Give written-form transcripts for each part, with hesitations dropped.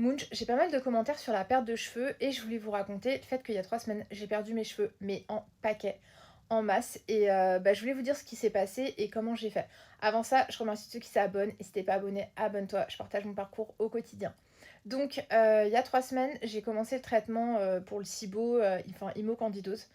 Munch, j'ai pas mal de commentaires sur la perte de cheveux et je voulais vous raconter le fait qu'il y a 3 semaines, j'ai perdu mes cheveux, mais en paquets, en masse et je voulais vous dire ce qui s'est passé et comment j'ai fait. Avant ça, je remercie ceux qui s'abonnent et si t'es pas abonné, abonne-toi, je partage mon parcours au quotidien. Donc il y a 3 semaines, j'ai commencé le traitement, pour le SIBO, enfin hymo-candidose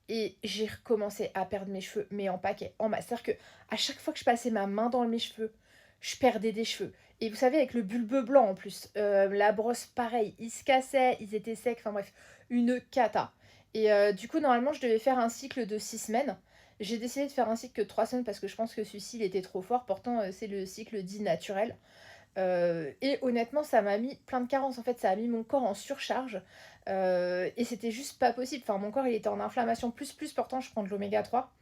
et j'ai recommencé à perdre mes cheveux, mais en paquets, en masse. C'est-à-dire qu'à chaque fois que je passais ma main dans mes cheveux, je perdais des cheveux. Et vous savez, avec le bulbe blanc en plus, la brosse pareil, ils se cassaient, ils étaient secs, enfin bref, une cata. Et du coup, normalement, je devais faire un cycle de 6 semaines. J'ai décidé de faire un cycle de 3 semaines parce que je pense que celui-ci, il était trop fort. Pourtant, c'est le cycle dit naturel. Et honnêtement, ça m'a mis plein de carences. En fait, ça a mis mon corps en surcharge. Et c'était juste pas possible. Enfin, mon corps, il était en inflammation plus. Pourtant, je prends de l'oméga 3.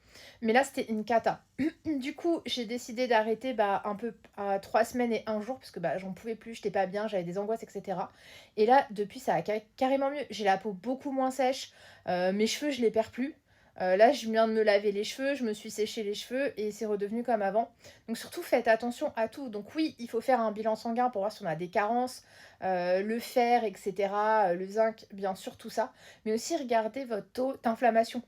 Mais là, c'était une cata. Du coup, j'ai décidé d'arrêter un peu à 3 semaines et un jour parce que j'en pouvais plus, j'étais pas bien, j'avais des angoisses, etc. Et là, depuis, ça a carrément mieux. J'ai la peau beaucoup moins sèche, mes cheveux, je les perds plus. Là, je viens de me laver les cheveux, je me suis séché les cheveux et c'est redevenu comme avant. Donc surtout, faites attention à tout. Donc oui, il faut faire un bilan sanguin pour voir si on a des carences, le fer, etc., le zinc, bien sûr, tout ça. Mais aussi, regardez votre taux d'inflammation.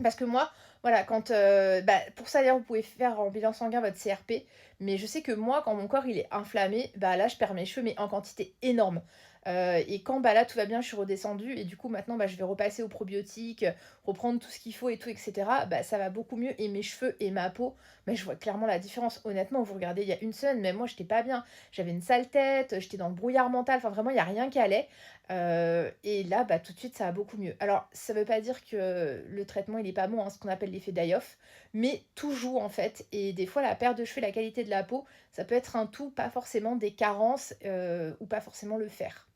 Parce que moi, voilà, pour ça d'ailleurs, vous pouvez faire en bilan sanguin votre CRP, mais je sais que moi, quand mon corps il est inflammé, là je perds mes cheveux, mais en quantité énorme. Et quand là tout va bien, je suis redescendue, et du coup maintenant je vais repasser aux probiotiques, reprendre tout ce qu'il faut et tout, etc. Ça va beaucoup mieux, et mes cheveux et ma peau, je vois clairement la différence. Honnêtement, vous regardez il y a une semaine, même moi j'étais pas bien, j'avais une sale tête, j'étais dans le brouillard mental, enfin vraiment il n'y a rien qui allait. Et là, tout de suite, ça va beaucoup mieux. Alors, ça veut pas dire que le traitement, il est pas bon, hein, ce qu'on appelle l'effet die-off, mais tout joue en fait. Et des fois, la perte de cheveux, la qualité de la peau, ça peut être un tout, pas forcément des carences ou pas forcément le fer.